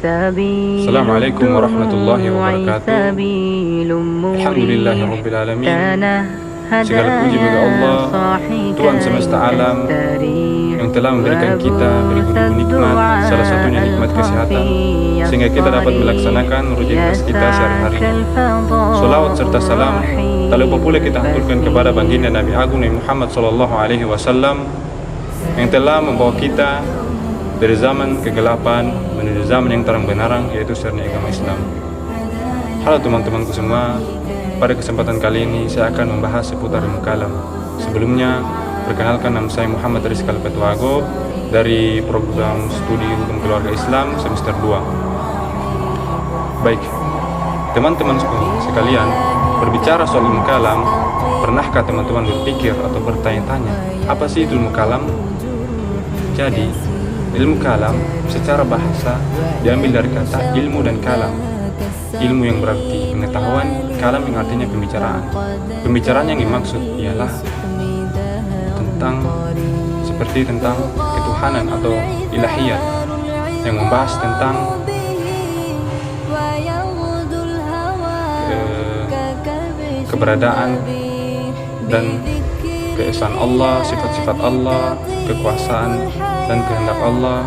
Assalamualaikum warahmatullahi wabarakatuh. Alhamdulillahirrabbilalamin. Segala puji bagi Allah, Tuhan semesta alam, yang telah memberikan kita beribu-ribu nikmat, salah satunya nikmat kesehatan, sehingga kita dapat melaksanakan rutinitas kita sehari-hari. Salawat serta salam tak lupa pula kita haturkan kepada baginda Nabi Agung Nabi Muhammad SAW, yang telah membawa kita dari zaman kegelapan menuju zaman yang terang benderang, yaitu sirna agama Islam. Halo teman-temanku semua, pada kesempatan kali ini saya akan membahas seputar ilmu kalam. Sebelumnya, perkenalkan, nama saya Muhammad Rizkal Petuago dari program studi hukum keluarga Islam semester 2. Baik, teman-temanku sekalian, berbicara soal ilmu kalam, pernahkah teman-teman berpikir atau bertanya-tanya, apa sih itu ilmu kalam? Jadi, ilmu kalam secara bahasa diambil dari kata ilmu dan kalam. Ilmu yang berarti pengetahuan, kalam yang artinya pembicaraan. Pembicaraan yang dimaksud ialah tentang ketuhanan atau ilahiyat, yang membahas tentang keberadaan dan keesaan Allah, sifat-sifat Allah, kekuasaan dan kehendak Allah,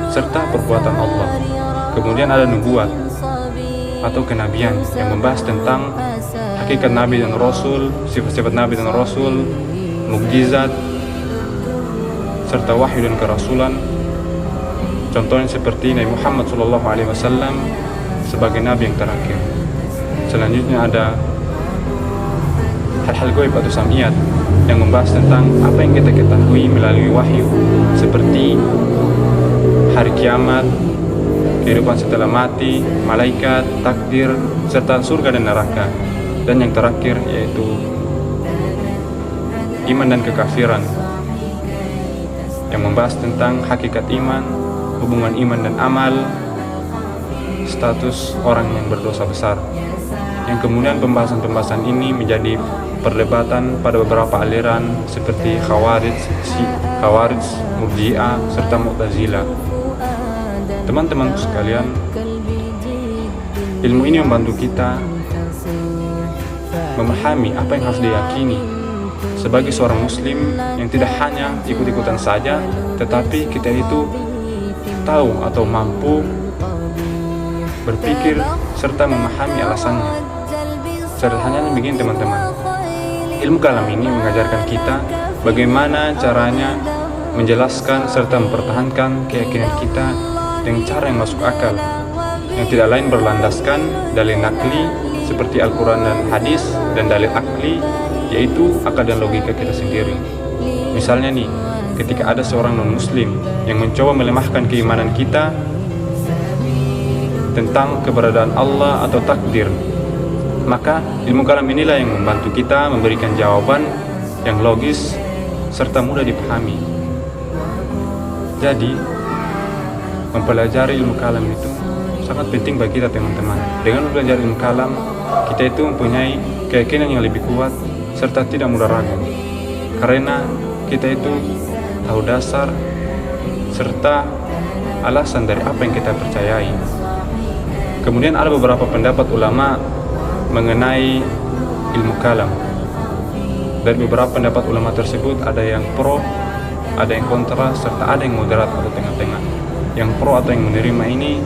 serta perbuatan Allah. Kemudian ada nubuat atau kenabian yang membahas tentang hakikat Nabi dan Rasul, sifat-sifat Nabi dan Rasul, mukjizat, serta wahyu dan kerasulan. Contohnya seperti Nabi Muhammad SAW sebagai Nabi yang terakhir. Selanjutnya ada hal-hal gaib atau samiyat yang membahas tentang apa yang kita ketahui melalui wahyu, seperti hari kiamat, kehidupan setelah mati, malaikat, takdir, serta surga dan neraka. Dan yang terakhir yaitu iman dan kekafiran, yang membahas tentang hakikat iman, hubungan iman dan amal, status orang yang berdosa besar. Yang kemudian pembahasan-pembahasan ini menjadi perdebatan pada beberapa aliran seperti Khawarij, Murji'ah, serta Mu'tazilah. Teman-teman sekalian, ilmu ini membantu kita memahami apa yang harus diyakini sebagai seorang muslim, yang tidak hanya ikut-ikutan saja, tetapi kita itu tahu atau mampu berpikir serta memahami alasannya. Sederhananya begini teman-teman, ilmu kalam ini mengajarkan kita bagaimana caranya menjelaskan serta mempertahankan keyakinan kita dengan cara yang masuk akal, yang tidak lain berlandaskan dalil nakli seperti Al-Quran dan hadis, dan dalil akli yaitu akal dan logika kita sendiri. Misalnya nih, ketika ada seorang non-muslim yang mencoba melemahkan keimanan kita tentang keberadaan Allah atau takdir, maka ilmu kalam inilah yang membantu kita memberikan jawaban yang logis serta mudah dipahami. Jadi, mempelajari ilmu kalam itu sangat penting bagi kita teman-teman. Dengan belajar ilmu kalam, kita itu mempunyai keyakinan yang lebih kuat serta tidak mudah ragu, karena kita itu tahu dasar serta alasan dari apa yang kita percayai. Kemudian ada beberapa pendapat ulama mengenai ilmu kalam. Dari beberapa pendapat ulama tersebut ada yang pro, ada yang kontra, serta ada yang moderat atau tengah-tengah. Yang pro atau yang menerima ini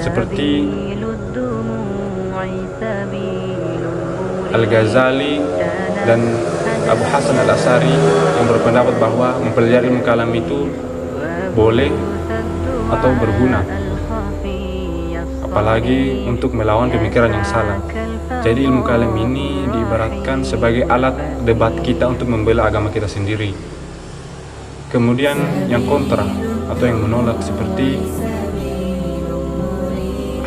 seperti Al-Ghazali dan Abu Hasan Al-Asari, yang berpendapat bahwa mempelajari ilmu kalam itu boleh atau berguna, apalagi untuk melawan pemikiran yang salah. Jadi ilmu kalam ini diibaratkan sebagai alat debat kita untuk membela agama kita sendiri. Kemudian yang kontra atau yang menolak seperti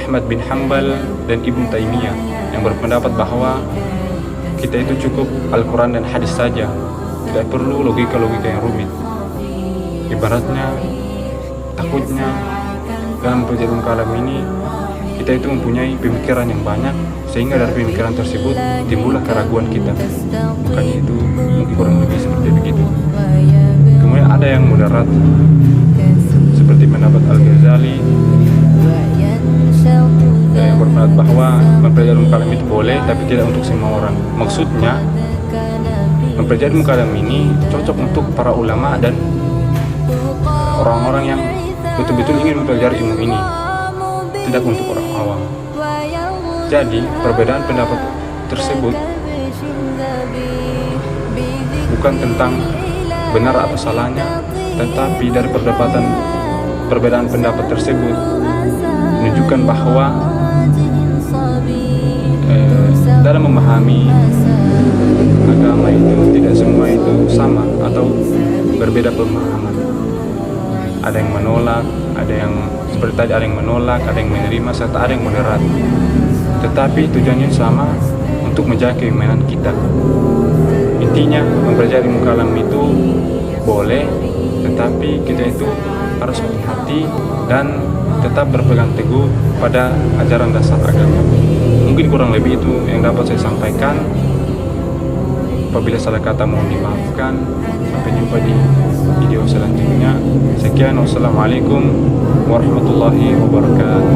Ahmad bin Hanbal dan Ibnu Taimiyah, yang berpendapat bahwa kita itu cukup Al-Quran dan hadis saja, tidak perlu logika-logika yang rumit. Ibaratnya, takutnya dalam pelajaran kalam ini kita itu mempunyai pemikiran yang banyak, sehingga dari pemikiran tersebut timbullah keraguan kita. Makanya itu mungkin kurang lebih seperti begitu. Kemudian ada yang moderat seperti pendapat Al-Ghazali boleh, tapi tidak untuk semua orang. Maksudnya, mempelajari ilmu kalam ini cocok untuk para ulama dan orang-orang yang betul-betul ingin mempelajari ilmu ini, tidak untuk orang awam. Jadi, perbedaan pendapat tersebut bukan tentang benar atau salahnya, tetapi dari perbedaan pendapat tersebut menunjukkan bahwa dalam memahami agama itu tidak semua itu sama atau berbeda pemahaman. Ada yang menolak, ada yang seperti tadi, ada yang menolak, ada yang menerima, serta ada yang moderat. Tetapi tujuannya sama, untuk menjaga keimanan kita. Intinya, mempelajari ilmu kalam itu boleh, tetapi kita itu harus hati-hati dan tetap berpegang teguh pada ajaran dasar agama. Mungkin kurang lebih itu yang dapat saya sampaikan. Apabila salah kata mohon dimaafkan. Sampai jumpa di video selanjutnya. Sekian, wassalamualaikum warahmatullahi wabarakatuh.